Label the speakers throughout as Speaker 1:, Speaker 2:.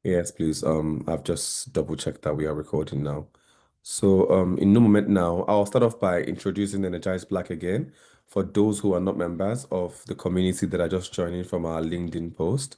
Speaker 1: Yes, please. I've just double checked that we are recording now. So, in no moment now, I'll start off by introducing Energize Black again for those who are not members of the community that are just joining from our LinkedIn post.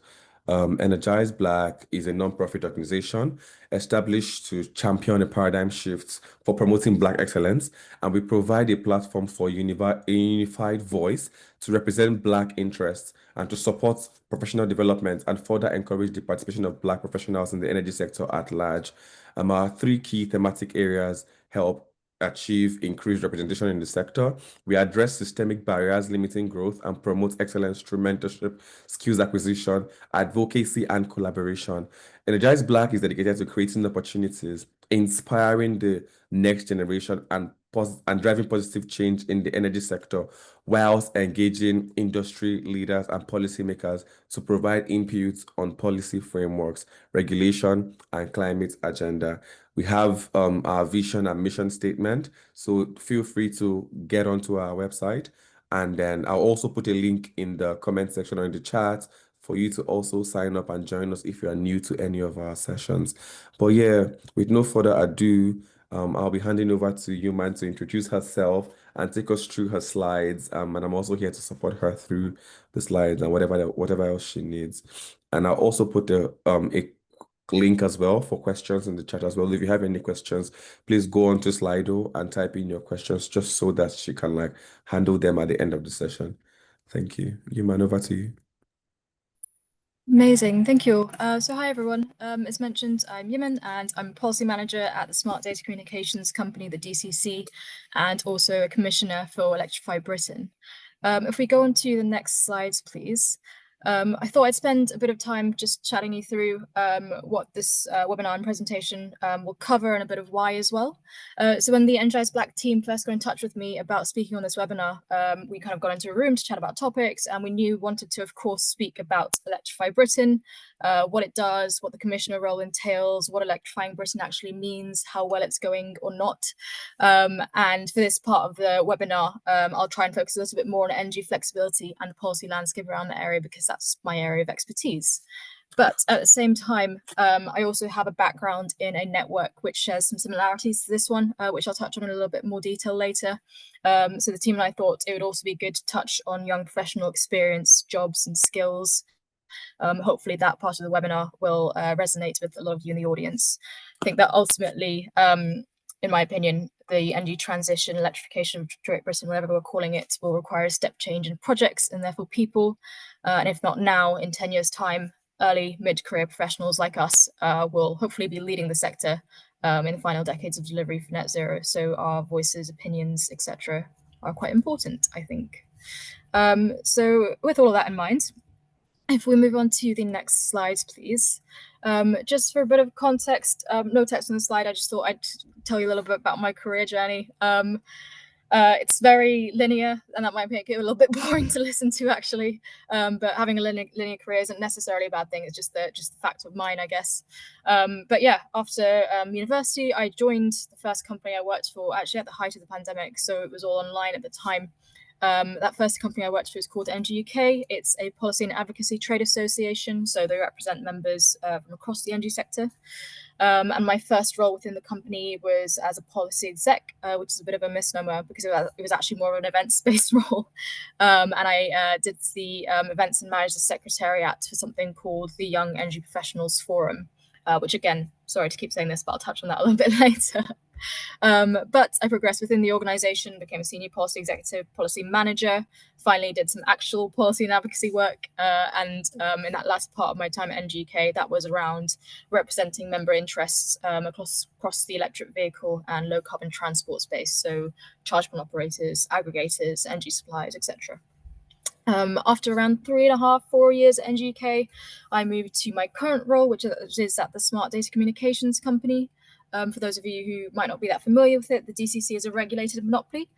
Speaker 1: Energize Black is a non-profit organization established to champion a paradigm shift for promoting Black excellence, and we provide a platform for a unified voice to represent Black interests and to support professional development and further encourage the participation of Black professionals in the energy sector at large. Our three key thematic areas help achieve increased representation in the sector. We address systemic barriers limiting growth and promote excellence through mentorship, skills acquisition, advocacy, and collaboration. Energize Black is dedicated to creating opportunities, inspiring the next generation, and driving positive change in the energy sector, whilst engaging industry leaders and policymakers to provide inputs on policy frameworks, regulation, and climate agenda. We have our vision and mission statement, so feel free to get onto our website. And then I'll also put a link in the comment section or in the chat for you to also sign up and join us if you are new to any of our sessions. But yeah, with no further ado, I'll be handing over to Yumann to introduce herself and take us through her slides. And I'm also here to support her through the slides and whatever else she needs. And I'll also put a link as well for questions in the chat as well. If you have any questions, please go on to Slido and type in your questions just so that she can like handle them at the end of the session. Thank you. Yumann, over to you.
Speaker 2: Amazing, thank you. So hi everyone, as mentioned, I'm Yumann and I'm a policy manager at the Smart Data Communications company, the DCC, and also a commissioner for Electrify Britain. If we go on to the next slides, please. I thought I'd spend a bit of time just chatting you through what this webinar and presentation will cover and a bit of why as well. So when the Energize Black team first got in touch with me about speaking on this webinar, we kind of got into a room to chat about topics, and we wanted to, of course, speak about Electrify Britain, what it does, what the commissioner role entails, what electrifying Britain actually means, how well it's going or not. And for this part of the webinar, I'll try and focus a little bit more on energy flexibility and the policy landscape around the area, because that's my area of expertise. But at the same time, I also have a background in a network which shares some similarities to this one, which I'll touch on in a little bit more detail later. So the team and I thought it would also be good to touch on young professional experience, jobs and skills. Hopefully that part of the webinar will resonate with a lot of you in the audience. I think that ultimately, in my opinion, the energy transition, electrification of Great Britain, whatever we're calling it, will require a step change in projects and therefore people. And if not now, in 10 years' time, early mid-career professionals like us will hopefully be leading the sector in the final decades of delivery for net zero. So our voices, opinions, etc., are quite important, I think. So with all of that in mind, if we move on to the next slides, please. Just for a bit of context, no text on the slide, I just thought I'd tell you a little bit about my career journey. It's very linear, and that might make it a little bit boring to listen to, actually. But having a linear career isn't necessarily a bad thing. It's just the fact of mine, I guess. But yeah, after university, I joined the first company I worked for, actually at the height of the pandemic, so it was all online at the time. That first company I worked for is called Energy UK. It's a policy and advocacy trade association, so they represent members from across the energy sector. And my first role within the company was as a policy exec, which is a bit of a misnomer because it was actually more of an events-based role. And I did the events and managed the secretariat for something called the Young Energy Professionals Forum, which again, sorry to keep saying this, but I'll touch on that a little bit later. But I progressed within the organization, became a senior policy executive, policy manager, finally did some actual policy and advocacy work. And in that last part of my time at NGK, that was around representing member interests across the electric vehicle and low carbon transport space. So charge point operators, aggregators, energy suppliers, etc. After around 3.5, 4 years at NGK, I moved to my current role, which is at the Smart Data Communications company. For those of you who might not be that familiar with it, the DCC is a regulated monopoly.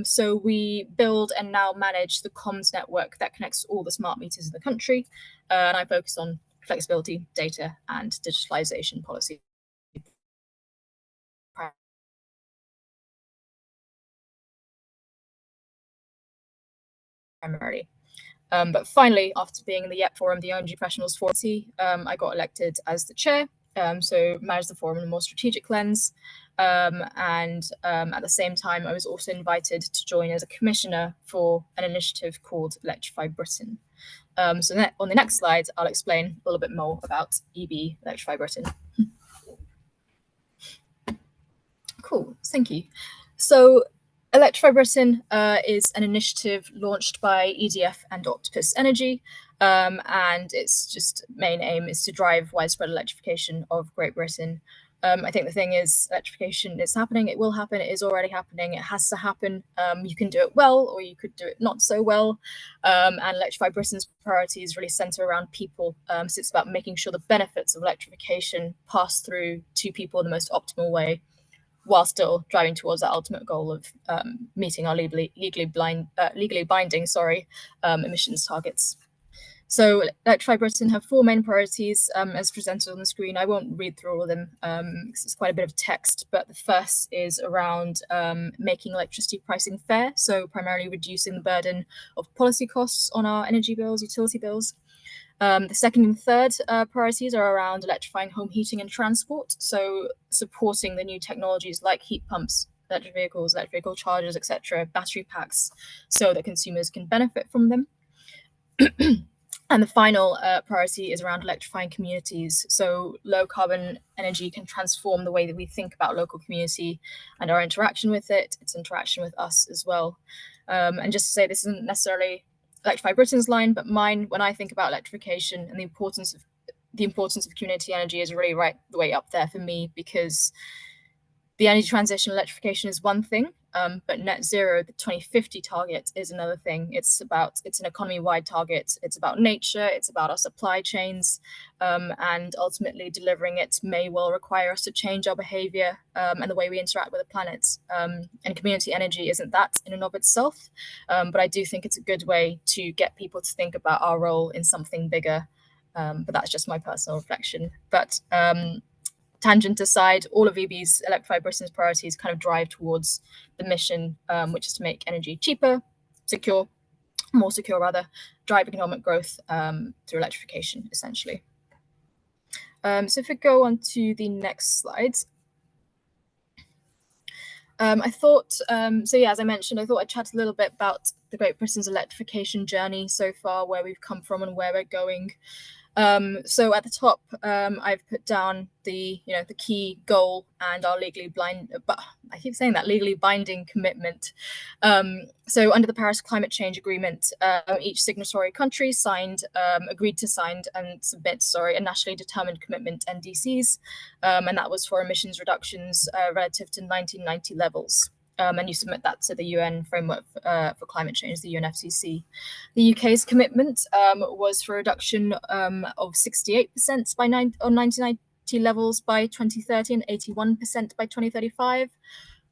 Speaker 2: So we build and now manage the comms network that connects all the smart meters in the country. And I focus on flexibility, data, and digitalization policy. Primarily. But finally, after being in the YEP Forum, the Energy Professionals Forum, I got elected as the chair, so manage the forum in a more strategic lens. And at the same time, I was also invited to join as a commissioner for an initiative called Electrify Britain. So on the next slide, I'll explain a little bit more about EB Electrify Britain. Cool, thank you. So Electrify Britain is an initiative launched by EDF and Octopus Energy, and its just main aim is to drive widespread electrification of Great Britain. I think the thing is, electrification is happening, it will happen, it is already happening, it has to happen. You can do it well, or you could do it not so well. And Electrify Britain's priorities really center around people. So it's about making sure the benefits of electrification pass through to people in the most optimal way, while still driving towards that ultimate goal of meeting our legally binding emissions targets. So Electrify Britain have 4 main priorities as presented on the screen. I won't read through all of them because it's quite a bit of text, but the first is around making electricity pricing fair, so primarily reducing the burden of policy costs on our energy bills, utility bills. The second and third priorities are around electrifying home heating and transport, so supporting the new technologies like heat pumps, electric vehicles, electric vehicle chargers, etc., battery packs, so that consumers can benefit from them. And the final priority is around electrifying communities. So low carbon energy can transform the way that we think about local community and our interaction with it, its interaction with us as well. And just to say, this isn't necessarily Electrify Britain's line, but mine. When I think about electrification and the importance of community energy, is really right the way up there for me, because the energy transition, electrification is one thing, but net zero, the 2050 target, is another thing. It's an economy-wide target. It's about nature, it's about our supply chains, and ultimately delivering it may well require us to change our behavior and the way we interact with the planet. And community energy isn't that in and of itself, but I do think it's a good way to get people to think about our role in something bigger. But that's just my personal reflection. But tangent aside, all of EB's Electrify Britain's priorities kind of drive towards the mission, which is to make energy cheaper, more secure rather, drive economic growth through electrification, essentially. So if we go on to the next slides. I thought, as I mentioned, I thought I'd chat a little bit about the Great Britain's electrification journey so far, where we've come from and where we're going. So at the top, I've put down the key goal and our legally binding commitment. So under the Paris Climate Change Agreement, each signatory country agreed to sign and submit, a nationally determined commitment, NDCs, and that was for emissions reductions relative to 1990 levels. And you submit that to the UN Framework for Climate Change, the UNFCCC. The UK's commitment was for a reduction of 68% on 1990 levels by 2030 and 81% by 2035.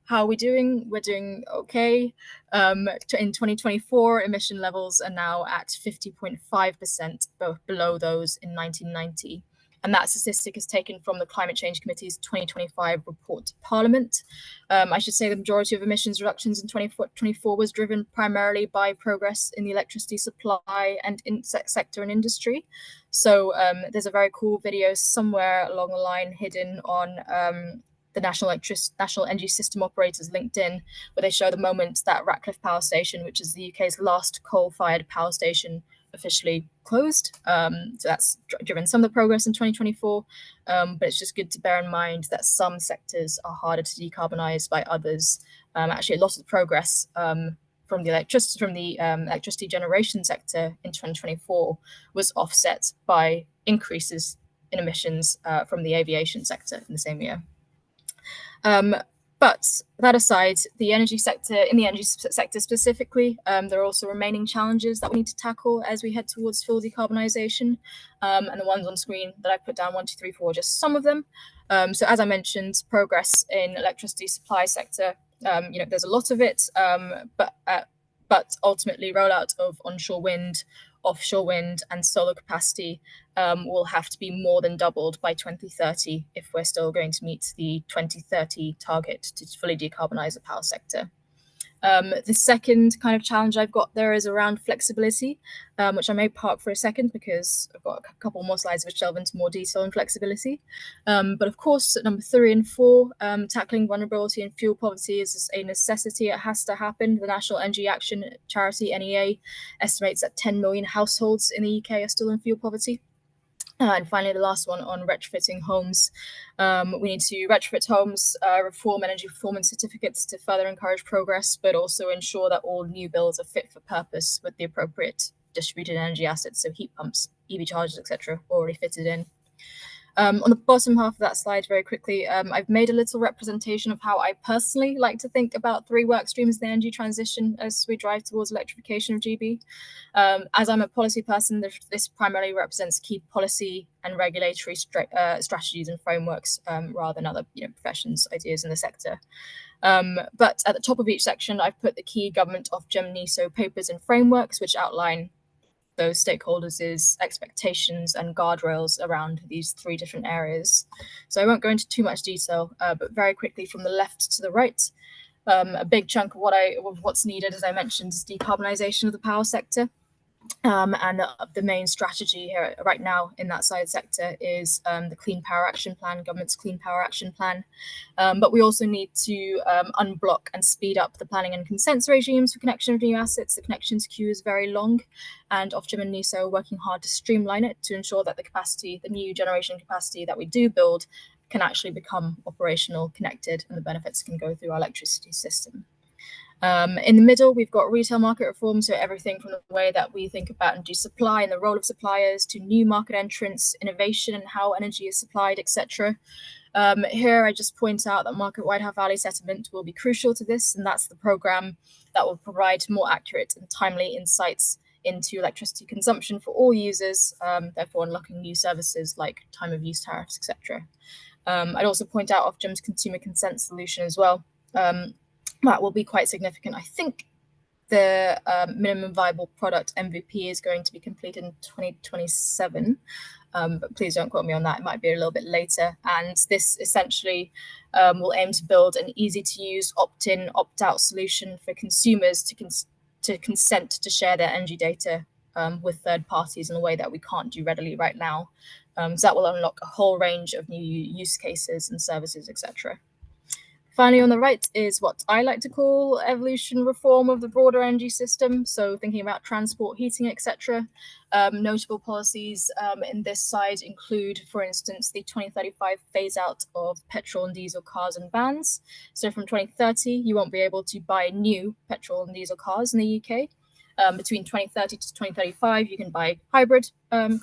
Speaker 2: How are we doing? We're doing okay. In 2024, emission levels are now at 50.5%, below those in 1990. And that statistic is taken from the Climate Change Committee's 2025 report to Parliament. I should say the majority of emissions reductions in 2024 was driven primarily by progress in the electricity supply and sector and industry. So there's a very cool video somewhere along the line hidden on the National Energy System Operators LinkedIn, where they show the moment that Ratcliffe Power Station, which is the UK's last coal-fired power station, officially closed. So that's driven some of the progress in 2024, but it's just good to bear in mind that some sectors are harder to decarbonize by others. Actually, a lot of the progress from the electricity generation sector in 2024 was offset by increases in emissions from the aviation sector in the same year. But that aside, in the energy sector specifically, there are also remaining challenges that we need to tackle as we head towards full decarbonisation. And the ones on screen that I put down, 1, 2, 3, 4, just some of them. So as I mentioned, progress in electricity supply sector, there's a lot of it, but ultimately rollout of onshore wind, offshore wind and solar capacity will have to be more than doubled by 2030 if we're still going to meet the 2030 target to fully decarbonize the power sector. The second kind of challenge I've got there is around flexibility, which I may park for a second because I've got a couple more slides which delve into more detail on flexibility. But of course, at number 3 and 4, tackling vulnerability and fuel poverty is a necessity. It has to happen. The National Energy Action Charity, NEA, estimates that 10 million households in the UK are still in fuel poverty. And finally, the last one on retrofitting homes. We need to retrofit homes, reform energy performance certificates to further encourage progress, but also ensure that all new builds are fit for purpose with the appropriate distributed energy assets, so heat pumps, EV chargers, etc., already fitted in. On the bottom half of that slide, very quickly, I've made a little representation of how I personally like to think about 3 work streams in the energy transition as we drive towards electrification of GB. As I'm a policy person, this primarily represents key policy and regulatory strategies and frameworks rather than other professions, ideas in the sector. But at the top of each section, I've put the key government Ofgem NESO papers and frameworks, which outline those stakeholders' expectations and guardrails around these 3 different areas. So I won't go into too much detail, but very quickly from the left to the right, a big chunk of what's needed, as I mentioned, is decarbonisation of the power sector. And the main strategy here right now in that side sector is the Clean Power Action Plan, government's Clean Power Action Plan. But we also need to unblock and speed up the planning and consents regimes for connection of new assets. The connections queue is very long, and Ofgem and NESO are working hard to streamline it to ensure that the new generation capacity that we do build can actually become operational, connected, and the benefits can go through our electricity system. In the middle, we've got retail market reform, so everything from the way that we think about energy supply and the role of suppliers to new market entrants, innovation and how energy is supplied, etc. Here, I just point out that market-wide half-hourly settlement will be crucial to this, and that's the program that will provide more accurate and timely insights into electricity consumption for all users, therefore unlocking new services like time of use tariffs, etc. I'd also point out Ofgem's consumer consent solution as well. That will be quite significant. I think the minimum viable product MVP is going to be completed in 2027, but please don't quote me on that. It might be a little bit later. And this essentially will aim to build an easy-to-use opt-in, opt-out solution for consumers to consent to share their energy data with third parties in a way that we can't do readily right now. So that will unlock a whole range of new use cases and services, etc. Finally, on the right is what I like to call evolution reform of the broader energy system. So thinking about transport, heating, etc. Notable policies in this side include, for instance, the 2035 phase out of petrol and diesel cars and vans. So from 2030, you won't be able to buy new petrol and diesel cars in the UK. Between 2030 to 2035, you can buy hybrid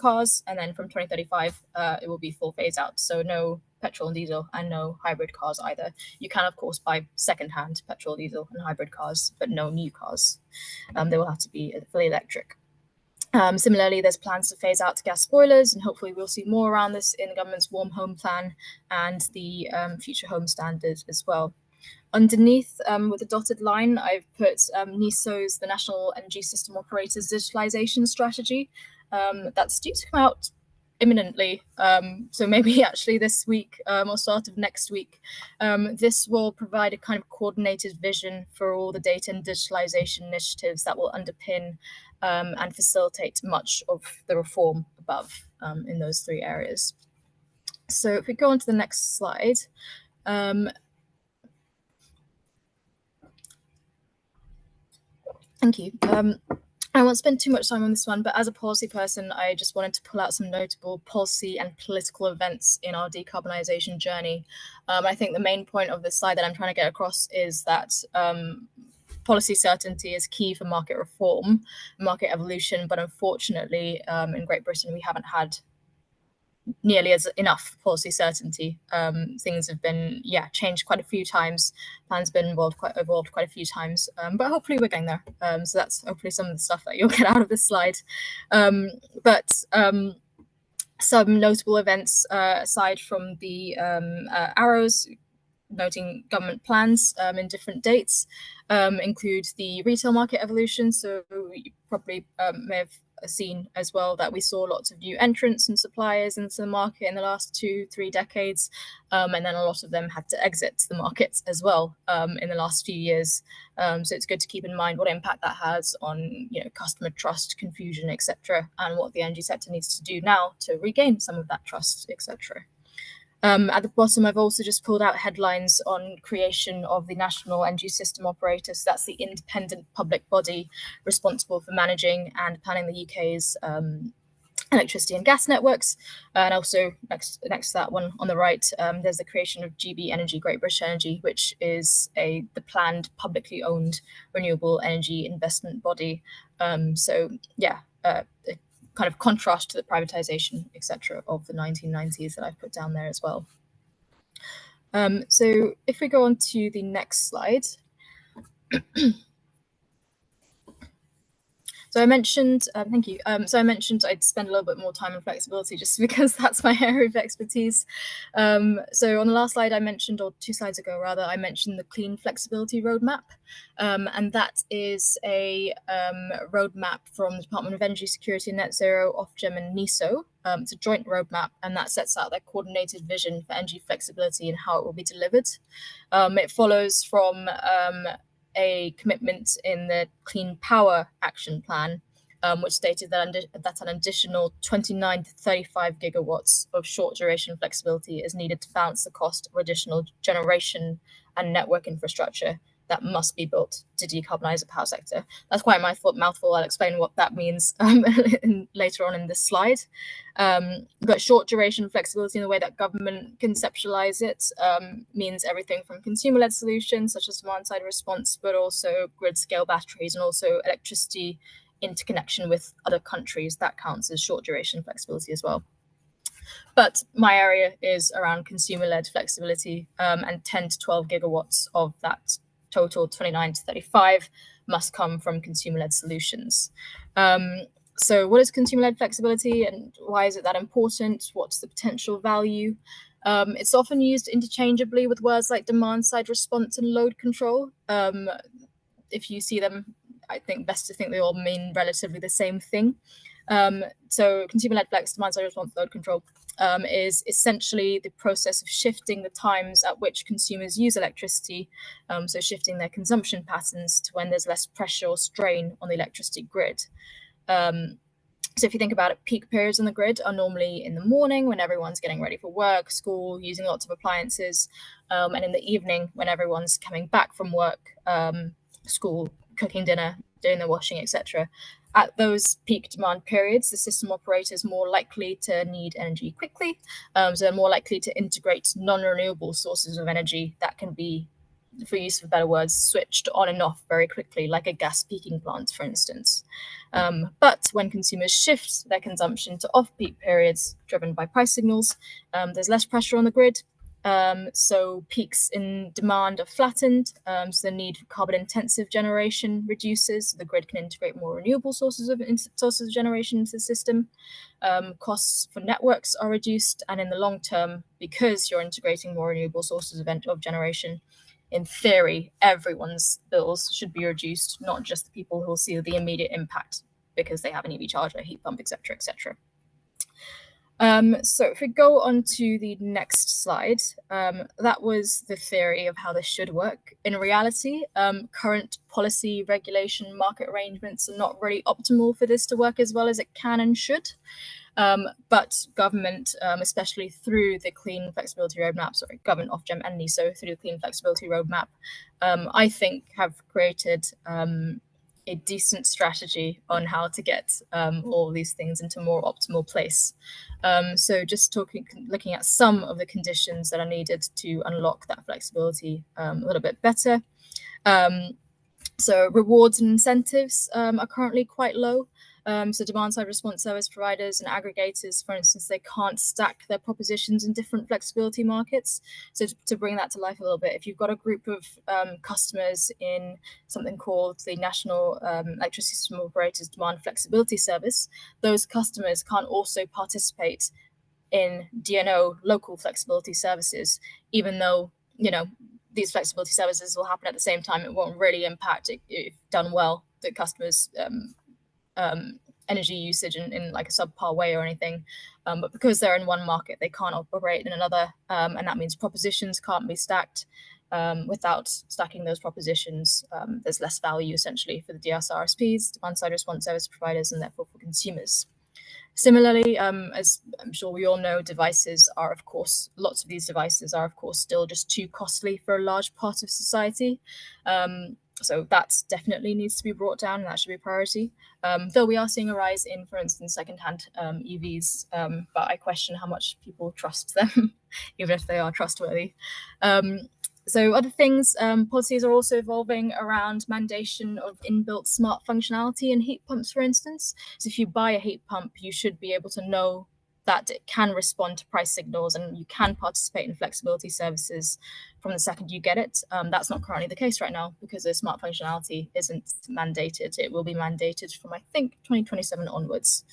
Speaker 2: cars, and then from 2035, it will be full phase out. So no petrol and diesel and no hybrid cars either. You can, of course, buy second-hand petrol, diesel, and hybrid cars, but no new cars. They will have to be fully electric. Similarly, there's plans to phase out gas boilers, and hopefully we'll see more around this in the government's Warm Home Plan and the Future Home Standard as well. Underneath, with the dotted line, I've put NESO's, the National Energy System Operators Digitalisation Strategy. That's due to come out imminently, so maybe actually this week or start of next week. This will provide a kind of coordinated vision for all the data and digitalisation initiatives that will underpin and facilitate much of the reform above in those 3 areas. So if we go on to the next slide, thank you. I won't spend too much time on this one, but as a policy person, I just wanted to pull out some notable policy and political events in our decarbonisation journey. I think the main point of this slide that I'm trying to get across is that policy certainty is key for market reform, market evolution, but unfortunately, in Great Britain, we haven't had nearly as enough policy certainty. Things have been, changed quite a few times. Plans been evolved quite a few times, but hopefully we're getting there. So that's hopefully some of the stuff that you'll get out of this slide. Some notable events aside from the arrows noting government plans in different dates include the retail market evolution. So you probably may have seen as well that we saw lots of new entrants and suppliers into the market in the last 2-3 decades, and then a lot of them had to exit the markets as well in the last few years. So it's good to keep in mind what impact that has on customer trust, confusion, etc., and what the energy sector needs to do now to regain some of that trust, etc. At the bottom, I've also just pulled out headlines on creation of the National Energy System Operator. So that's the independent public body responsible for managing and planning the UK's electricity and gas networks. And also next to that one on the right, there's the creation of GB Energy, Great British Energy, which is the planned publicly owned renewable energy investment body. So yeah, kind of contrast to the privatization, etc., of the 1990s that I've put down there as well. So if we go on to the next slide. So I mentioned, thank you. So I mentioned I'd spend a little bit more time on flexibility just because that's my area of expertise. So on the last slide I mentioned, or 2 slides ago rather, I mentioned the Clean Flexibility Roadmap. And that is a roadmap from the Department of Energy Security and Net Zero, Ofgem and NESO. It's a joint roadmap, and that sets out their coordinated vision for energy flexibility and how it will be delivered. It follows from a commitment in the Clean Power Action Plan, which stated that an additional 29 to 35 gigawatts of short duration flexibility is needed to balance the cost of additional generation and network infrastructure that must be built to decarbonize the power sector. That's quite a mouthful. I'll explain what that means later on in this slide. But short duration flexibility in the way that government conceptualize it means everything from consumer-led solutions such as demand-side response, but also grid-scale batteries and also electricity interconnection with other countries. That counts as short duration flexibility as well. But my area is around consumer-led flexibility, and 10 to 12 gigawatts of that total 29 to 35 must come from consumer-led solutions. So what is consumer-led flexibility and why is it that important? What's the potential value? It's often used interchangeably with words like demand-side response and load control. If you see them, I think best to think they all mean relatively the same thing. So consumer-led flex, demand-side response, load control is essentially the process of shifting the times at which consumers use electricity, so shifting their consumption patterns to when there's less pressure or strain on the electricity grid. So if you think about it, peak periods on the grid are normally in the morning when everyone's getting ready for work, school, using lots of appliances, and in the evening when everyone's coming back from work, school, cooking dinner, doing the washing, etc. At those peak demand periods, the system operator is more likely to need energy quickly, so they're more likely to integrate non-renewable sources of energy that can be, for use of better words, switched on and off very quickly, like a gas peaking plant, for instance. But when consumers shift their consumption to off-peak periods driven by price signals, there's less pressure on the grid. So peaks in demand are flattened, so the need for carbon-intensive generation reduces. The grid can integrate more renewable sources of generation into the system. Costs for networks are reduced, and in the long term, because you're integrating more renewable sources of generation, in theory, everyone's bills should be reduced, not just the people who will see the immediate impact because they have an EV charger, heat pump, etc., etc. So if we go on to the next slide, that was the theory of how this should work. In reality, current policy, regulation, market arrangements are not really optimal for this to work as well as it can and should. But government, especially through the Clean Flexibility Roadmap, government, Ofgem and NESO through the Clean Flexibility Roadmap, I think have created a decent strategy on how to get all these things into a more optimal place. So just looking at some of the conditions that are needed to unlock that flexibility a little bit better. So rewards and incentives are currently quite low. So demand-side response service providers and aggregators, for instance, they can't stack their propositions in different flexibility markets. So to bring that to life a little bit, if you've got a group of customers in something called the National Electricity System Operators Demand Flexibility Service, those customers can't also participate in DNO local flexibility services, even though, these flexibility services will happen at the same time. It won't really impact it if done well, the customers' energy usage in like a subpar way or anything. But because they're in one market, they can't operate in another. And that means propositions can't be stacked. Without stacking those propositions, there's less value essentially for the DSRSPs, demand side response service providers, and therefore for consumers. Similarly, as I'm sure we all know, lots of these devices are, of course, still just too costly for a large part of society. So that definitely needs to be brought down, and that should be a priority. Though we are seeing a rise in, for instance, secondhand EVs, but I question how much people trust them, even if they are trustworthy. So other things, policies are also evolving around mandation of inbuilt smart functionality in heat pumps, for instance. So if you buy a heat pump, you should be able to know that it can respond to price signals and you can participate in flexibility services from the second you get it. That's not currently the case right now because the smart functionality isn't mandated. It will be mandated from, I think, 2027 onwards.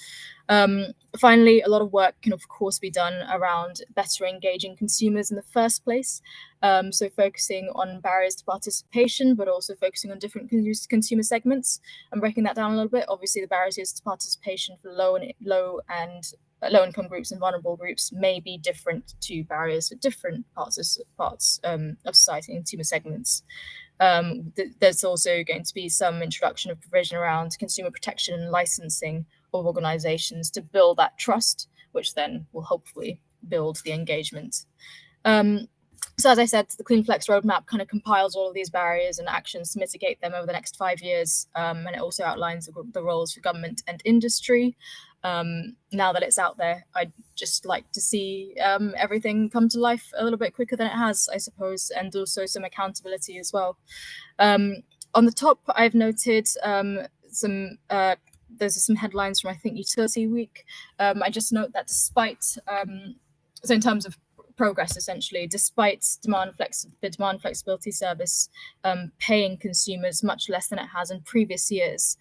Speaker 2: Finally, a lot of work can, of course, be done around better engaging consumers in the first place. So focusing on barriers to participation, but also focusing on different consumer segments and breaking that down a little bit. Obviously, the barriers to participation for low-income groups and vulnerable groups may be different to barriers for different parts of society and consumer segments. There's also going to be some introduction of provision around consumer protection and licensing of organizations to build that trust, which then will hopefully build the engagement. So as I said, the Clean Flex roadmap kind of compiles all of these barriers and actions to mitigate them over the next 5 years. And it also outlines the roles for government and industry. Now that it's out there, I'd just like to see everything come to life a little bit quicker than it has, I suppose, and also some accountability as well. On the top, I've noted there's some headlines from, I think, Utility Week. I just note that despite, so in terms of progress, essentially, despite the demand flexibility service paying consumers much less than it has in previous years,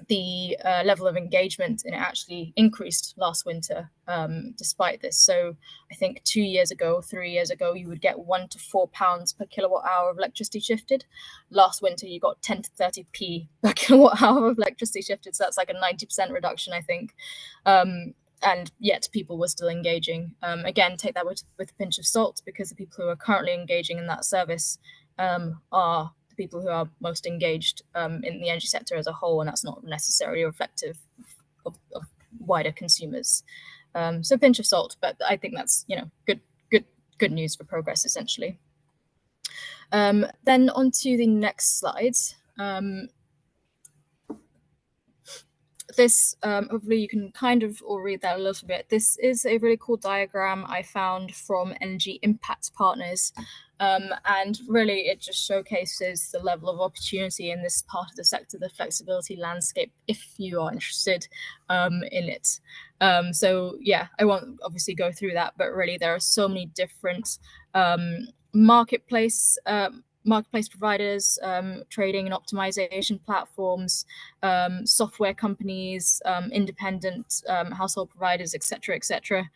Speaker 2: the level of engagement in it actually increased last winter despite this. So I think 3 years ago, you would get £1 to £4 per kilowatt hour of electricity shifted. Last winter, you got 10 to 30p per kilowatt hour of electricity shifted. So that's like a 90% reduction, I think. And yet people were still engaging. Again, take that with a pinch of salt, because the people who are currently engaging in that service are the people who are most engaged in the energy sector as a whole, and that's not necessarily reflective of wider consumers. So pinch of salt, but I think that's good news for progress, essentially. Then on to the next slides. This, hopefully you can kind of all read that a little bit. This is a really cool diagram I found from Energy Impact Partners. And really it just showcases the level of opportunity in this part of the sector, the flexibility landscape, if you are interested in it. So yeah, I won't obviously go through that, but really there are so many different marketplace providers, trading and optimization platforms, software companies, independent household providers, etc., etc.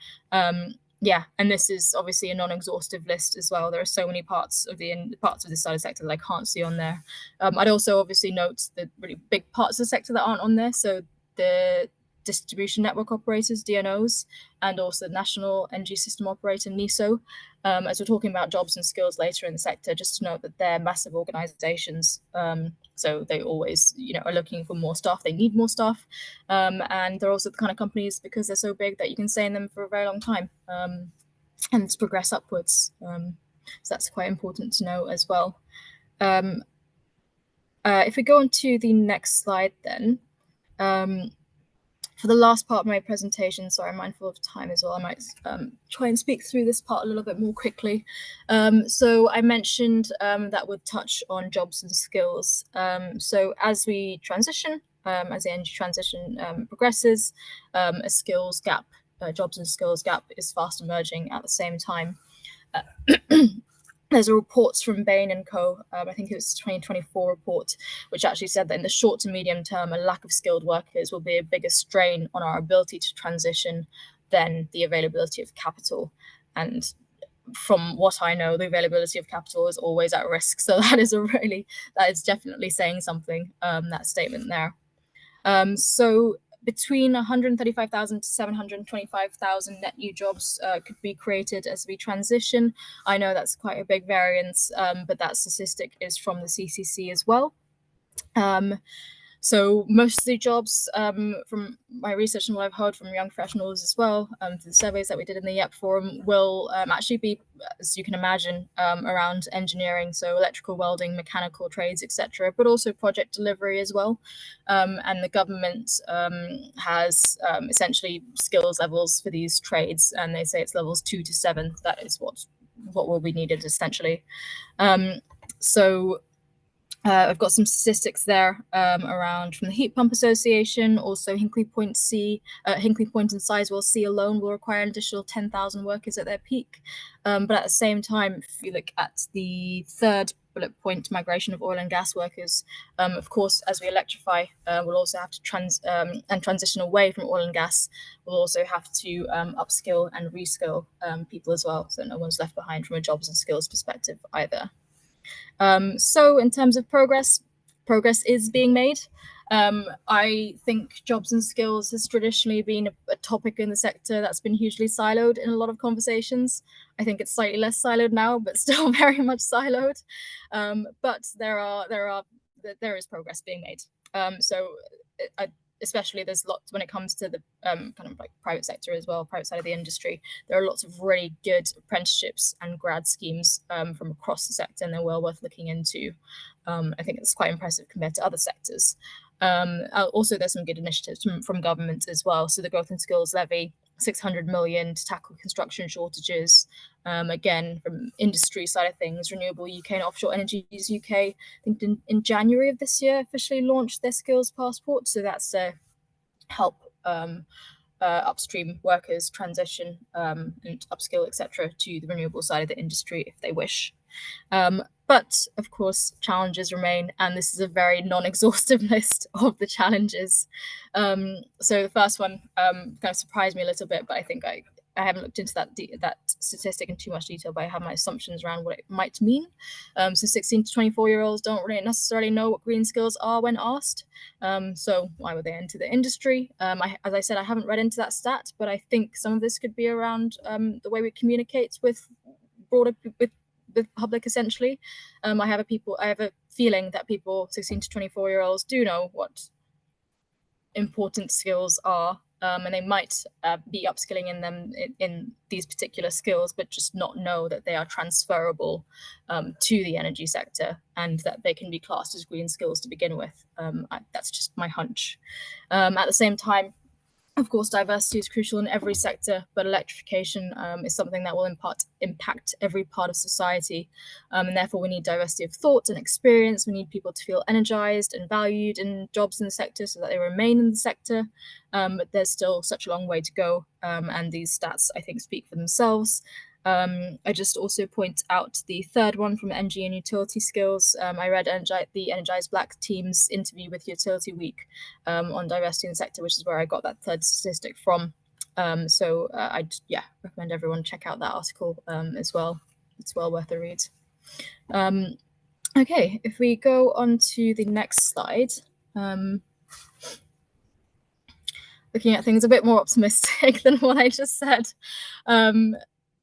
Speaker 2: Yeah, and this is obviously a non-exhaustive list as well. There are so many parts of this side of the sector that I can't see on there. I'd also obviously note the really big parts of the sector that aren't on there. So the distribution network operators, DNOs, and also the National Energy System Operator, NESO. As we're talking about jobs and skills later in the sector, just to note that they're massive organizations. So they always, are looking for more staff. They need more staff. And they're also the kind of companies, because they're so big, that you can stay in them for a very long time and progress upwards. So that's quite important to know as well. If we go on to the next slide then, for the last part of my presentation, sorry, I'm mindful of time as well, I might try and speak through this part a little bit more quickly. So I mentioned that would touch on jobs and skills. So as we transition, as the energy transition progresses, a skills gap, jobs and skills gap is fast emerging at the same time. There's a report from Bain & Co., I think it was a 2024 report, which actually said that in the short to medium term, a lack of skilled workers will be a bigger strain on our ability to transition than the availability of capital. And from what I know, the availability of capital is always at risk. So that is definitely saying something, that statement there. So between 135,000 to 725,000 net new jobs could be created as we transition. I know that's quite a big variance, but that statistic is from the CCC as well. So most of the jobs, from my research and what I've heard from young professionals as well, the surveys that we did in the YEP forum will actually be, as you can imagine, around engineering, so electrical, welding, mechanical trades, etc., but also project delivery as well. And the government has essentially skills levels for these trades, and they say it's levels 2 to 7. That is what will be needed essentially. So I've got some statistics there around from the Heat Pump Association. Also, Hinkley Point and Sizewell C alone will require an additional 10,000 workers at their peak. But at the same time, if you look at the third bullet point, migration of oil and gas workers, of course, as we electrify, we'll also have to transition away from oil and gas. We'll also have to upskill and reskill people as well, so no one's left behind from a jobs and skills perspective either. So in terms of progress is being made. I think jobs and skills has traditionally been a topic in the sector that's been hugely siloed in a lot of conversations. I think it's slightly less siloed now, but still very much siloed. But there is progress being made. Especially there's lots when it comes to the kind of like private sector as well, private side of the industry. There are lots of really good apprenticeships and grad schemes from across the sector, and they're well worth looking into. I think it's quite impressive compared to other sectors. Also, there's some good initiatives from government as well. So the Growth and Skills Levy, 600 million to tackle construction shortages. Again, from industry side of things, Renewable UK and Offshore Energyz UK, I think in January of this year, officially launched their skills passport. So that's help upstream workers transition and upskill, etc., to the renewable side of the industry if they wish. But of course, challenges remain, and this is a very non-exhaustive list of the challenges. So the first one kind of surprised me a little bit, but I think I haven't looked into that statistic in too much detail, but I have my assumptions around what it might mean. So 16 to 24-year-olds don't really necessarily know what green skills are when asked. So why would they enter the industry? As I said, I haven't read into that stat, but I think some of this could be around the way we communicate with the public essentially. I have a feeling that people 16 to 24-year-olds do know what important skills are, and they might be upskilling in them in these particular skills, but just not know that they are transferable to the energy sector and that they can be classed as green skills to begin with. That's just my hunch. At the same time, of course, diversity is crucial in every sector, but electrification is something that will impact every part of society. And therefore, we need diversity of thought and experience. We need people to feel energized and valued in jobs in the sector so that they remain in the sector. But there's still such a long way to go. And these stats, I think, speak for themselves. I just also point out the third one from Energy and Utility Skills. I read the Energyz Black team's interview with Utility Week on diversity in the sector, which is where I got that third statistic from. So I'd recommend everyone check out that article as well. It's well worth a read. Okay, if we go on to the next slide. Looking at things a bit more optimistic than what I just said.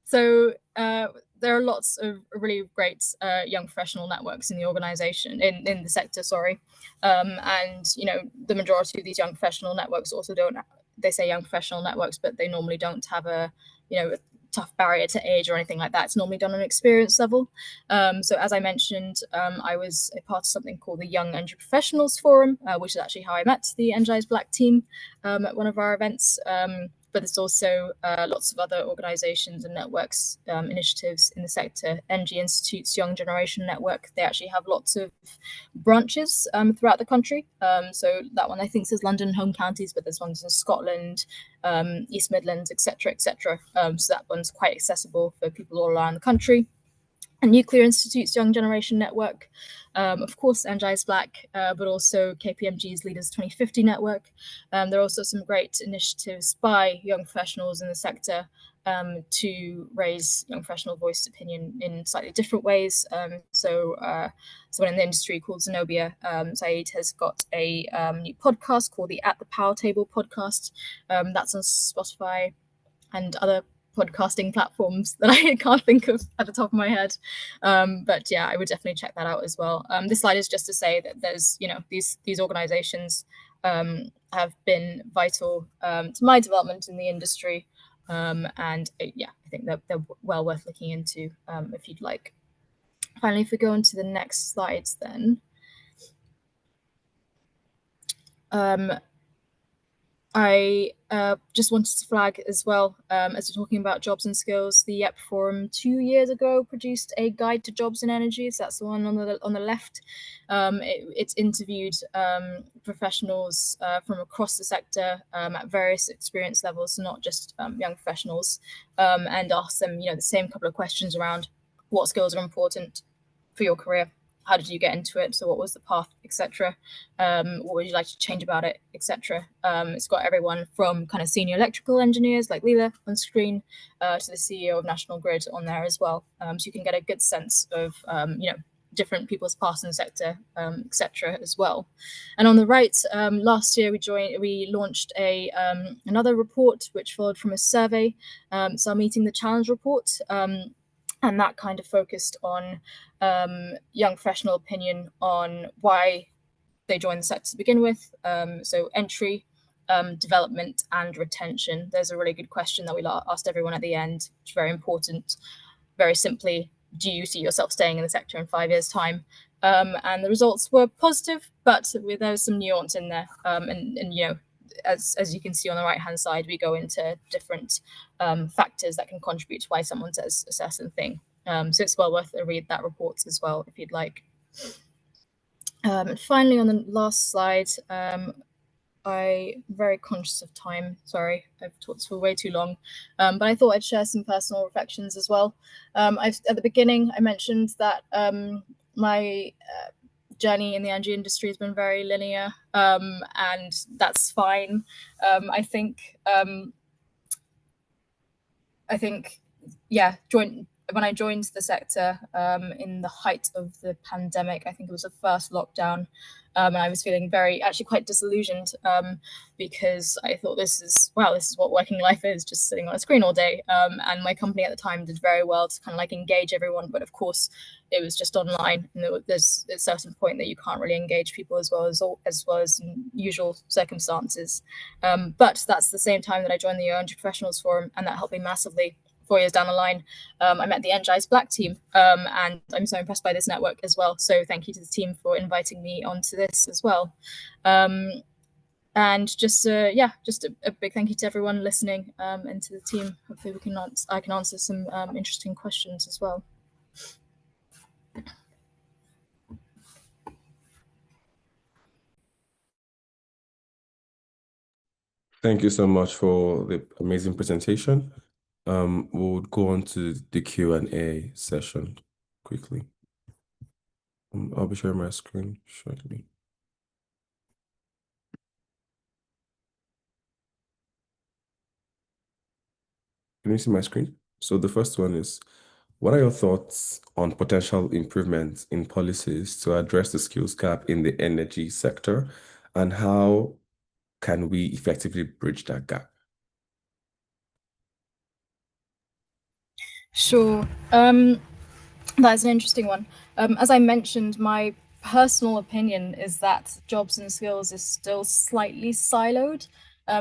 Speaker 2: So there are lots of really great young professional networks in the organization, in the sector, sorry. And, the majority of these young professional networks also they say young professional networks, but they normally don't have a tough barrier to age or anything like that. It's normally done on an experience level. So as I mentioned, I was a part of something called the Young Energy Professionals Forum, which is actually how I met the Energyz Black team at one of our events. But there's also lots of other organizations and networks, initiatives in the sector. Energy Institute's Young Generation Network, they actually have lots of branches throughout the country. So that one I think says London and home counties, but there's ones in Scotland, East Midlands, etc., etc. So that one's quite accessible for people all around the country. and Nuclear Institute's Young Generation Network, of course, Energize Black, but also KPMG's Leaders 2050 Network. There are also some great initiatives by young professionals in the sector to raise young professional voiced opinion in slightly different ways. Someone in the industry called Zenobia Saeed has got a new podcast called the At the Power Table podcast. That's on Spotify and other podcasting platforms that I can't think of at the top of my head. But yeah, I would definitely check that out as well. This slide is just to say that there's, these organizations have been vital to my development in the industry. Yeah, I think they're well worth looking into if you'd like. Finally, if we go on to the next slides then. I just wanted to flag as well, as we're talking about jobs and skills, the YEP Forum 2 years ago produced a guide to jobs and Energyz. That's the one on the left. It's interviewed professionals from across the sector at various experience levels, not just young professionals, and asked them, the same couple of questions around what skills are important for your career. How did you get into it? So what was the path, etc. What would you like to change about it, etc. It's got everyone from kind of senior electrical engineers like Leela on screen to the CEO of National Grid on there as well. So you can get a good sense of, different people's paths in the sector, etc. as well. And on the right, last year we launched another report which followed from a survey. So our Meeting the Challenge report. And that kind of focused on young professional opinion on why they joined the sector to begin with. So entry, development, and retention. There's a really good question that we asked everyone at the end, which is very important. Very simply, do you see yourself staying in the sector in 5 years' time? And the results were positive, but there was some nuance in there. As you can see on the right-hand side, we go into different factors that can contribute to why someone says a certain thing. So it's well worth a read that report as well, if you'd like. And finally, on the last slide, I'm very conscious of time. Sorry, I've talked for way too long, but I thought I'd share some personal reflections as well. At the beginning, I mentioned that my journey in the energy industry has been very linear, and that's fine. I think, yeah, when I joined the sector in the height of the pandemic, I think it was the first lockdown, and I was feeling actually quite disillusioned because I thought this is what working life is, just sitting on a screen all day. And my company at the time did very well to kind of like engage everyone, but of course it was just online, and there's a certain point that you can't really engage people as well as in usual circumstances. But that's the same time that I joined the Energy Professionals Forum, and that helped me massively. 4 years down the line, I met the Energize Black team, and I'm so impressed by this network as well. So thank you to the team for inviting me onto this as well. And just a big thank you to everyone listening and to the team. Hopefully I can answer some interesting questions as well.
Speaker 1: Thank you so much for the amazing presentation. We'll go on to the Q&A session quickly. I'll be sharing my screen shortly. Can you see my screen? So the first one is, what are your thoughts on potential improvements in policies to address the skills gap in the energy sector, and how can we effectively bridge that gap?
Speaker 2: Sure. That's an interesting one. As I mentioned, my personal opinion is that jobs and skills is still slightly siloed.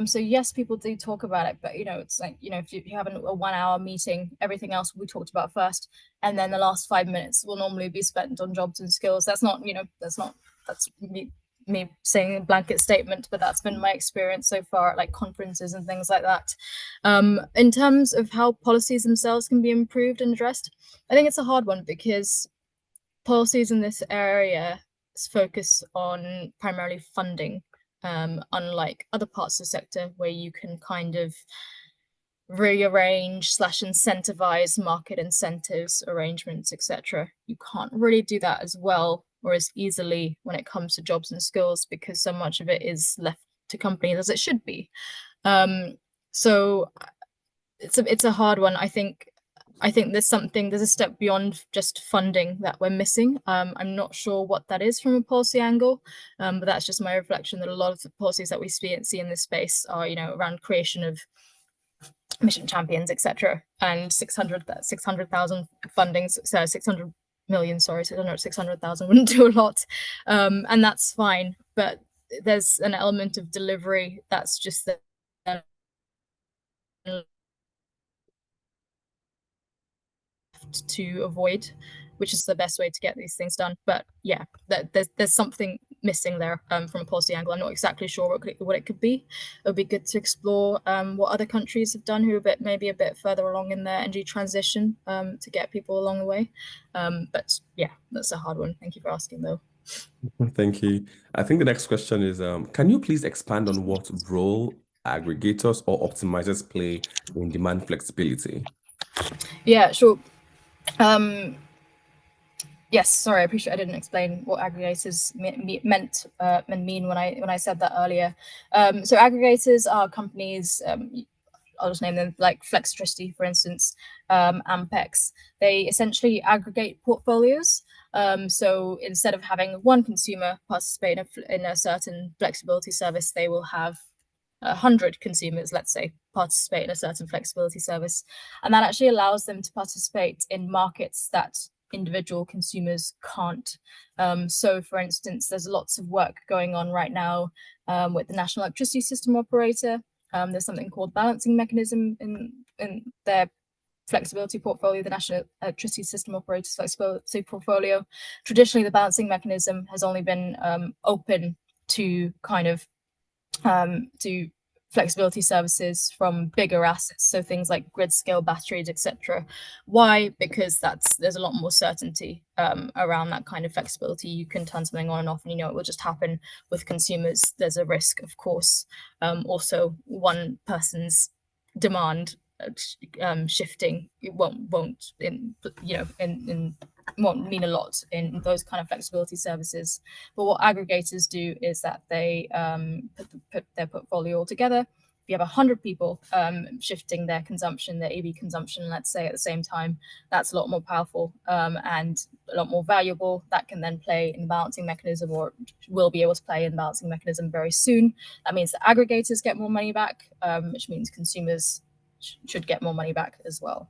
Speaker 2: So yes, people do talk about it, but it's like, if you have a 1 hour meeting, everything else will be talked about first, and then the last 5 minutes will normally be spent on jobs and skills. That's me saying a blanket statement, but that's been my experience so far at like conferences and things like that. In terms of how policies themselves can be improved and addressed, I think it's a hard one because policies in this area focus on primarily funding, unlike other parts of the sector where you can kind of rearrange / incentivize market incentives, arrangements, etc. You can't really do that as well or as easily when it comes to jobs and skills, because so much of it is left to companies as it should be. So it's a hard one. I think there's a step beyond just funding that we're missing. I'm not sure what that is from a policy angle, but that's just my reflection that a lot of the policies that we see in this space are, around creation of mission champions, etc. And 600,000 funding, so 600 million, sorry, 600,000 wouldn't do a lot. And that's fine, but there's an element of delivery that's just that to avoid, which is the best way to get these things done. But yeah, there's something missing there from a policy angle. I'm not exactly sure what it could be. It would be good to explore what other countries have done who are maybe a bit further along in their energy transition to get people along the way. But yeah, that's a hard one. Thank you for asking, though.
Speaker 1: Thank you. I think the next question is, can you please expand on what role aggregators or optimizers play in demand flexibility?
Speaker 2: Yeah, sure. Yes, sorry, I appreciate I didn't explain what aggregators meant and mean when I said that earlier. So aggregators are companies, I'll just name them, like Flextricity, for instance, Ampex. They essentially aggregate portfolios. So instead of having one consumer participate in a certain flexibility service, they will have 100 consumers, let's say, participate in a certain flexibility service. And that actually allows them to participate in markets that individual consumers can't. So for instance, there's lots of work going on right now with the National Electricity System Operator. There's something called balancing mechanism in their flexibility portfolio, the National Electricity System Operator's flexibility portfolio. Traditionally, the balancing mechanism has only been open to kind of to flexibility services from bigger assets, so things like grid scale batteries, etc. Why? Because there's a lot more certainty around that kind of flexibility. You can turn something on and off, and it will just happen. With consumers, there's a risk, of course. Also, one person's demand shifting, it won't mean a lot in those kind of flexibility services. But what aggregators do is that they put their portfolio all together. If you have 100 people shifting their consumption, their EV consumption, let's say, at the same time, that's a lot more powerful and a lot more valuable. That can then play in the balancing mechanism, or will be able to play in the balancing mechanism very soon. That means that aggregators get more money back, which means consumers should get more money back as well.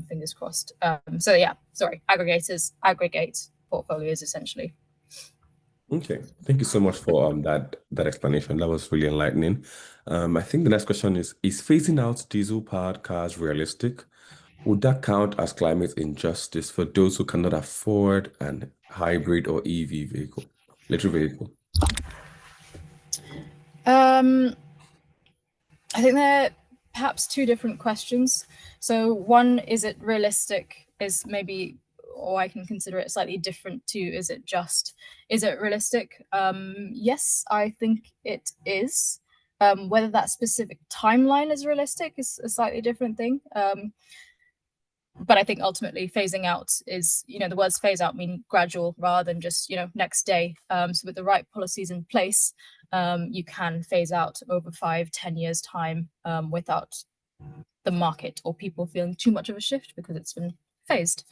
Speaker 2: Fingers crossed. So yeah, sorry, aggregators aggregate portfolios essentially.
Speaker 1: Okay, thank you so much for that explanation. That was really enlightening. I think the next question is phasing out diesel-powered cars realistic? Would that count as climate injustice for those who cannot afford an hybrid or EV vehicle, electric vehicle?
Speaker 2: I think they're perhaps two different questions. So one, is it realistic, is maybe, or I can consider it slightly different to, is it realistic? Yes, I think it is. Whether that specific timeline is realistic is a slightly different thing. But I think ultimately phasing out is, the words phase out mean gradual rather than just, next day. So with the right policies in place, you can phase out over 5-10 years time without the market or people feeling too much of a shift because it's been phased.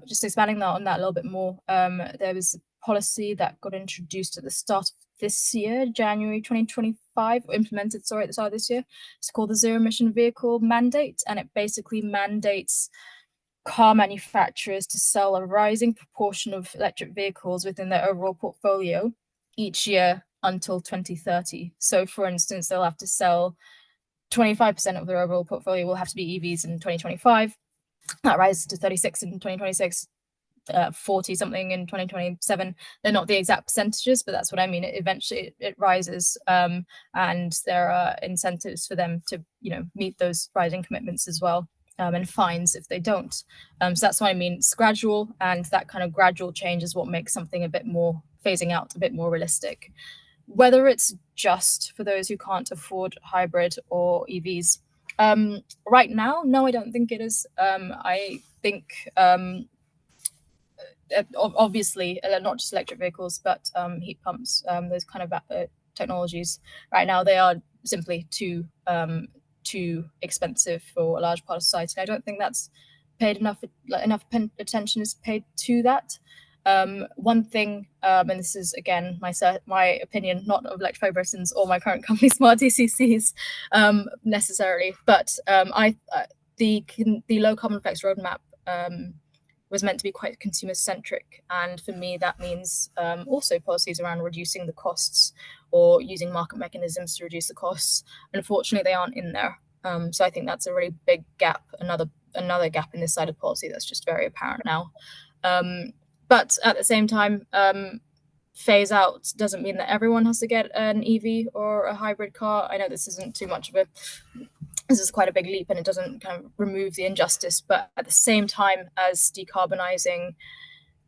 Speaker 2: Just expanding on that a little bit more, there was a policy that got introduced at the start of this year, January 2025, or implemented, sorry, at the start of this year. It's called the Zero Emission Vehicle Mandate, and it basically mandates car manufacturers to sell a rising proportion of electric vehicles within their overall portfolio each year until 2030. So for instance, they'll have to sell 25% of their overall portfolio will have to be EVs in 2025. That rises to 36 in 2026, 40 something in 2027. They're not the exact percentages, but that's what I mean. Eventually it rises, and there are incentives for them to meet those rising commitments as well, and fines if they don't. So that's what I mean. It's gradual, and that kind of gradual change is what makes something a bit more phasing out, a bit more realistic. Whether it's just for those who can't afford hybrid or EVs, Right now, no, I don't think it is. I think obviously not just electric vehicles, but heat pumps, those kind of technologies. Right now, they are simply too expensive for a large part of society. I don't think that's paid enough attention is paid to that. One thing, and this is again my opinion, not of Electrify Britain's or my current company, Smart DCC's, necessarily, but the low carbon effects roadmap was meant to be quite consumer centric, and for me that means also policies around reducing the costs or using market mechanisms to reduce the costs. Unfortunately, they aren't in there. So I think that's a really big gap, another gap in this side of policy that's just very apparent now. But at the same time, phase out doesn't mean that everyone has to get an EV or a hybrid car. I know this isn't too much of a this is quite a big leap and it doesn't kind of remove the injustice, but at the same time as decarbonising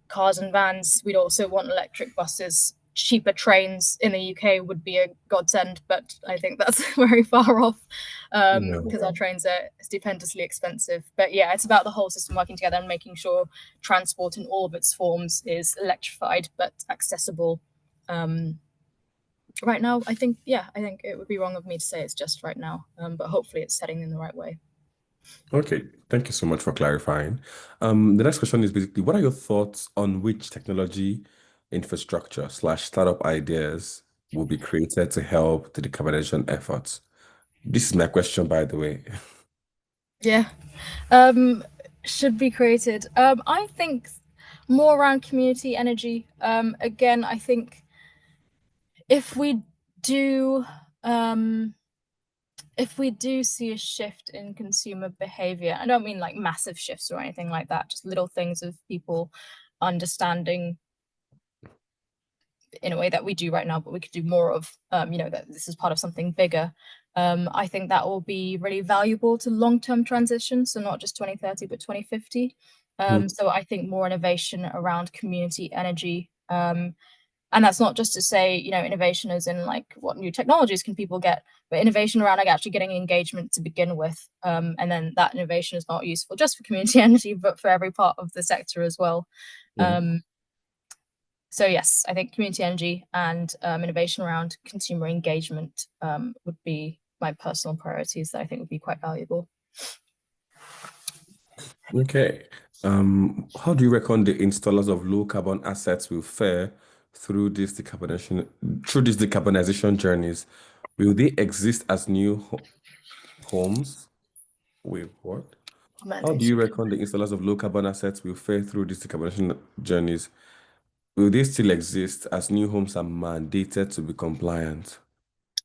Speaker 2: cars and vans, we'd also want electric buses. Cheaper trains in the UK would be a godsend, but I think that's very far off because our trains are stupendously expensive. But yeah, it's about the whole system working together and making sure transport in all of its forms is electrified but accessible. Right now, I think it would be wrong of me to say it's just right now, but hopefully it's heading in the right way.
Speaker 1: Okay, thank you so much for clarifying. The next question is basically, what are your thoughts on which technology, infrastructure slash startup ideas will be created to help the decarbonization efforts? This is my question, by the way.
Speaker 2: Yeah, should be created. I think more around community energy. Again, I think if we do see a shift in consumer behavior, I don't mean like massive shifts or anything like that, just little things of people understanding in a way that we do right now, but we could do more of, that this is part of something bigger. I think that will be really valuable to long-term transition. So not just 2030, but 2050. So I think more innovation around community energy. And that's not just to say, innovation as in like what new technologies can people get, but innovation around like actually getting engagement to begin with. And then that innovation is not useful just for community energy, but for every part of the sector as well. So yes, I think community energy and innovation around consumer engagement would be my personal priorities that I think would be quite valuable.
Speaker 1: Okay. How do you reckon the installers of low carbon assets will fare through these decarbonization journeys? Will they exist as new homes? Wait, what? How do you reckon the installers of low carbon assets will fare through these decarbonization journeys? Will they still exist as new homes are mandated to be compliant?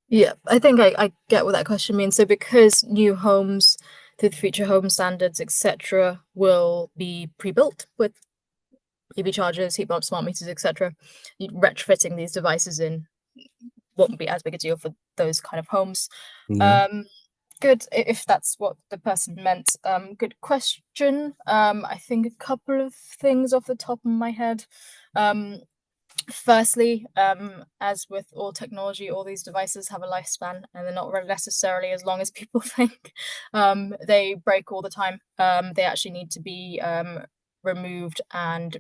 Speaker 2: Yeah, I think I get what that question means. So because new homes through the future home standards, etc., will be pre-built with EV chargers, heat pumps, smart meters, etc., retrofitting these devices in won't be as big a deal for those kind of homes.
Speaker 1: Yeah.
Speaker 2: Good, if that's what the person meant. Good question. I think a couple of things off the top of my head. Firstly, as with all technology, all these devices have a lifespan and they're not necessarily as long as people think. They break all the time. They actually need to be removed and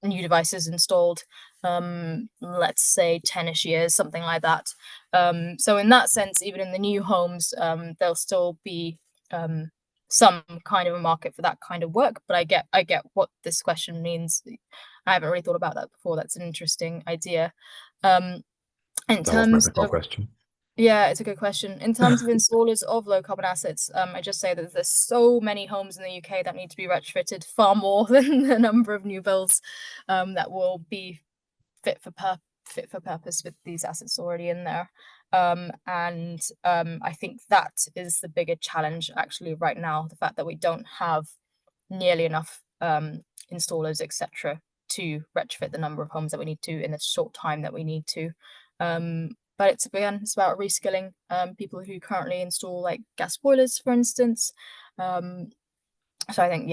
Speaker 2: new devices installed, let's say 10-ish years, something like that. So in that sense, even in the new homes, there'll still be some kind of a market for that kind of work. But I get what this question means. I haven't really thought about that before. That's an interesting idea. In
Speaker 1: That was my
Speaker 2: terms
Speaker 1: second
Speaker 2: of
Speaker 1: question.
Speaker 2: Yeah, it's a good question. In terms of installers of low carbon assets, I just say that there's so many homes in the UK that need to be retrofitted, far more than the number of new builds that will be fit for purpose with these assets already in there. I think that is the bigger challenge actually right now, the fact that we don't have nearly enough installers, etc., to retrofit the number of homes that we need to in the short time that we need to. But it's about reskilling people who currently install like gas boilers, for instance. So I think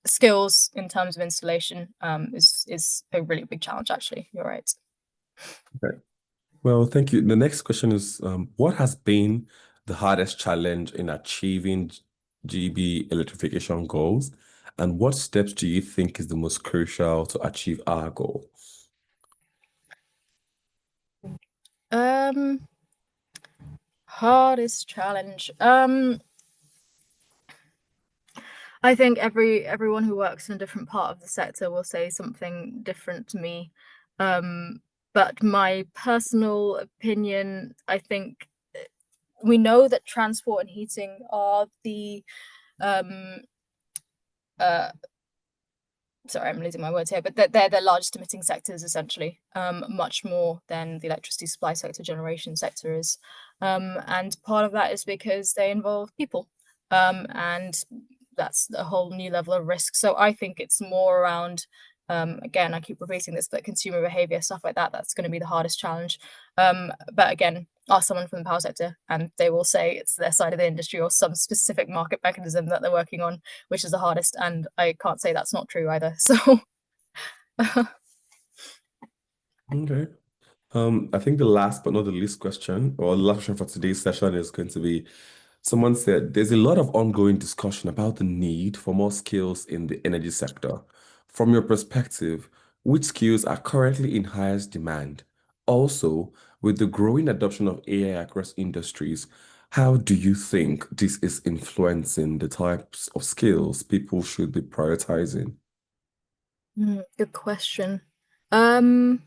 Speaker 2: skills in terms of installation is a really big challenge. Actually, you're right.
Speaker 1: Okay. Well, thank you. The next question is, what has been the hardest challenge in achieving GB electrification goals, and what steps do you think is the most crucial to achieve our goal?
Speaker 2: Um, Hardest challenge. I think everyone who works in a different part of the sector will say something different to me. Um, but my personal opinion, I think we know that transport and heating are the um uh sorry, I'm losing my words here, but they're the largest emitting sectors essentially, much more than the electricity supply sector, generation sector is. And part of that is because they involve people. And that's a whole new level of risk. So I think it's more around, again, I keep repeating this, but consumer behavior, stuff like that, that's going to be the hardest challenge. But again, ask someone from the power sector and they will say it's their side of the industry or some specific market mechanism that they're working on, which is the hardest. And I can't say that's not true either. So
Speaker 1: Okay. I think the last but not the least question, or the last question for today's session is going to be, someone said there's a lot of ongoing discussion about the need for more skills in the energy sector. From your perspective, which skills are currently in highest demand? Also, with the growing adoption of AI across industries, how do you think this is influencing the types of skills people should be prioritizing?
Speaker 2: good question. Um,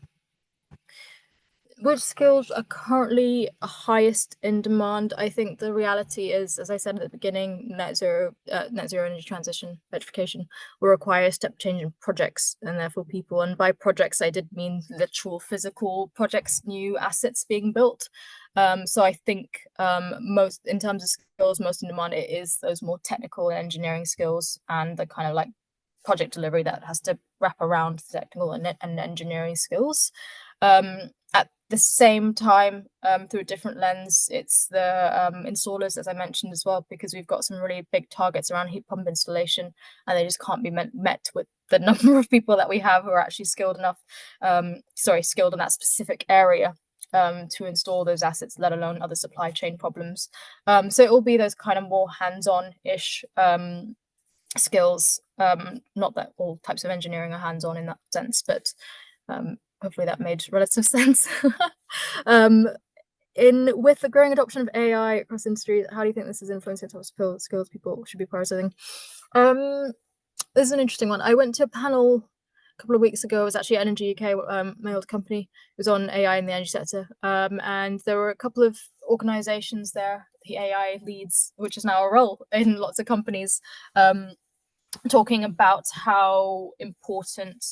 Speaker 2: which skills are currently highest in demand? I think the reality is, as I said at the beginning, net zero energy transition, electrification will require a step change in projects and therefore people. And by projects, I did mean literal physical projects, new assets being built. So I think most in terms of skills, most in demand it is those more technical and engineering skills and the kind of like project delivery that has to wrap around technical and engineering skills. At the same time, through a different lens, it's the installers, as I mentioned as well, because we've got some really big targets around heat pump installation, and they just can't be met with the number of people that we have who are actually skilled enough, skilled in that specific area to install those assets, let alone other supply chain problems. So it will be those kind of more hands-on-ish skills. Not that all types of engineering are hands-on in that sense, but hopefully that made relative sense. um, in with the growing adoption of AI across industry, how do you think this is influencing the types of skills people should be prioritizing? This is an interesting one. I went to a panel a couple of weeks ago. It was actually Energy UK, my old company. It was on AI in the energy sector, and there were a couple of organizations there, the AI leads, which is now a role in lots of companies, talking about how important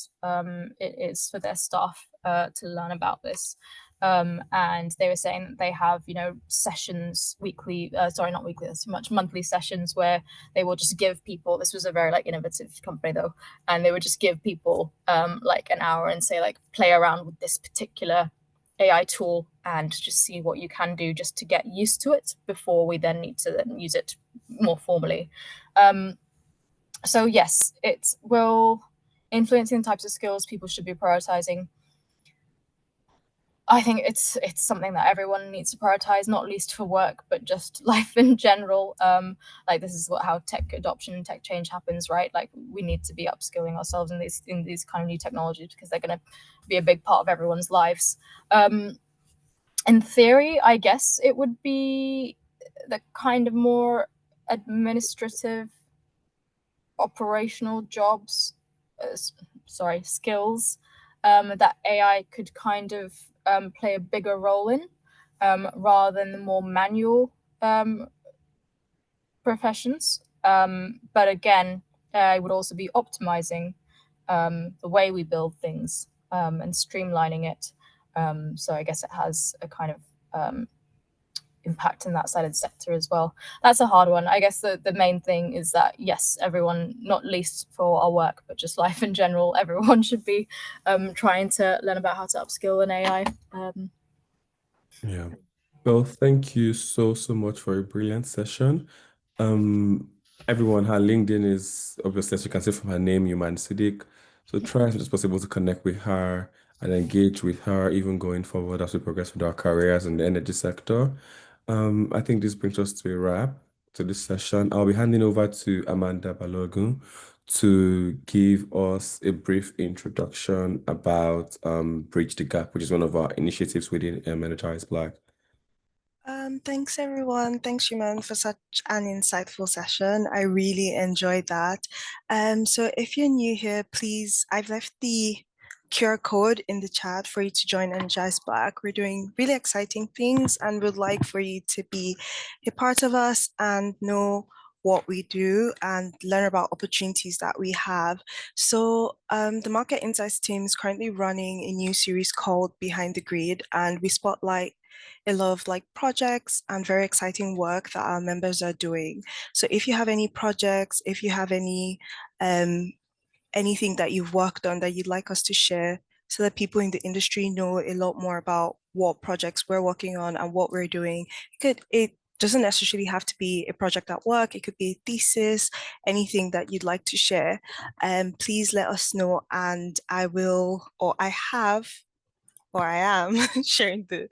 Speaker 2: it is for their staff to learn about this. And they were saying that they have, sessions weekly, sorry, not weekly, that's too much, monthly sessions where they will just give people, this was a very like innovative company though, and they would just give people like an hour and say like, play around with this particular AI tool and just see what you can do just to get used to it before we then need to then use it more formally. So yes, it will influencing the types of skills people should be prioritizing. I think it's something that everyone needs to prioritize, not least for work, but just life in general. Like this is how tech adoption and tech change happens, right? Like we need to be upskilling ourselves in these kind of new technologies because they're going to be a big part of everyone's lives. In theory, I guess it would be the kind of more administrative operational jobs, skills that AI could kind of play a bigger role in, rather than the more manual professions. But again, I would also be optimizing the way we build things and streamlining it. So I guess it has a kind of impact in that side of the sector as well. That's a hard one. I guess the main thing is that yes, everyone, not least for our work, but just life in general, everyone should be trying to learn about how to upskill in AI.
Speaker 1: Yeah. Well, thank you so much for a brilliant session. Um, Everyone, her LinkedIn is obviously, as you can see from her name, Yumann Siddiq. So try as much as possible to connect with her and engage with her even going forward as we progress with our careers in the energy sector. I think this brings us to a wrap to this session. I'll be handing over to Amanda Balogun to give us a brief introduction about Bridge the Gap, which is one of our initiatives within Energize Black.
Speaker 3: Thanks everyone. Thanks, Yumann, for such an insightful session. I really enjoyed that. So if you're new here, please, I've left the QR code in the chat for you to join Energize Black. We're doing really exciting things and would like for you to be a part of us and know what we do and learn about opportunities that we have. So the Market Insights team is currently running a new series called Behind the Grid, and we spotlight a lot of projects and very exciting work that our members are doing. So if you have any projects, if you have any anything that you've worked on that you'd like us to share so that people in the industry know a lot more about what projects we're working on and what we're doing. It doesn't necessarily have to be a project at work. It could be a thesis, anything that you'd like to share. Please let us know, and I will, or I have, or I am sharing the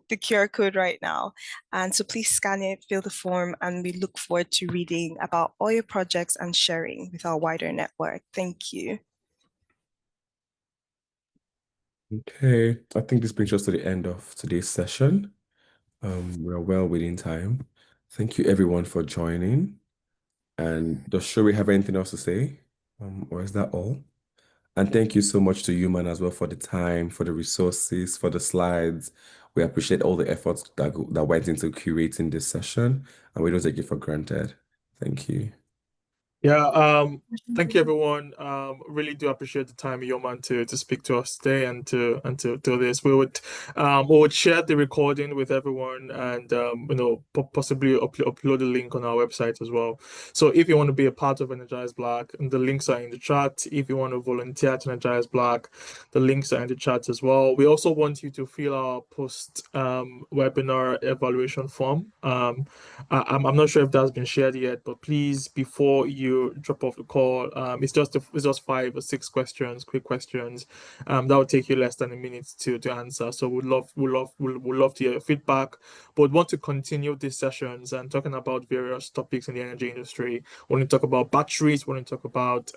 Speaker 3: the QR code right now. And so please scan it, fill the form, and we look forward to reading about all your projects and sharing with our wider network. Thank you.
Speaker 1: Okay, I think this brings us to the end of today's session. We're well within time. Thank you everyone for joining. And does Shuri have anything else to say? Or is that all? And thank you so much to Yumann as well for the time, for the resources, for the slides. We appreciate all the efforts that went into curating this session, and we don't take it for granted. Thank you.
Speaker 4: Yeah, thank you everyone. Really do appreciate the time, Yumann, to speak to us today and to do this. We would share the recording with everyone and possibly upload the link on our website as well. So if you want to be a part of Energize Black, the links are in the chat. If you want to volunteer to Energize Black, the links are in the chat as well. We also want you to fill our post webinar evaluation form. I'm not sure if that's been shared yet, but please, before you drop off the call, it's just 5 or 6 questions, quick questions. That will take you less than a minute to answer. So we'd love to hear your feedback. But we want to continue these sessions and talking about various topics in the energy industry. We want to talk about batteries. We want to talk about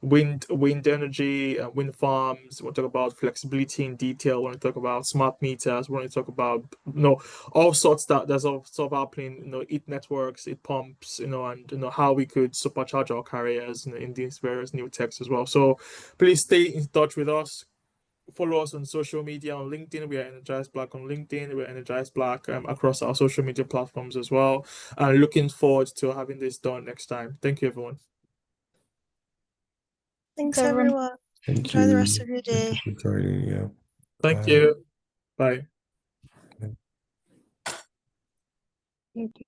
Speaker 4: wind energy, wind farms. We want to talk about flexibility in detail. We want to talk about smart meters. We want to talk about all sorts that's all sort of happening. Heat networks, heat pumps. And how we could supercharge our careers in these various new techs as well. So please stay in touch with us. Follow us on social media on LinkedIn. We are Energize Black on LinkedIn. We're Energize Black across our social media platforms as well. And looking forward to having this done next time. Thank you, everyone.
Speaker 3: Thanks, everyone.
Speaker 1: Thank
Speaker 3: Enjoy
Speaker 1: you.
Speaker 3: the rest of your day.
Speaker 1: Thank you for joining. Yeah.
Speaker 4: Thank
Speaker 1: Bye.
Speaker 4: you. Bye.
Speaker 2: Thank you.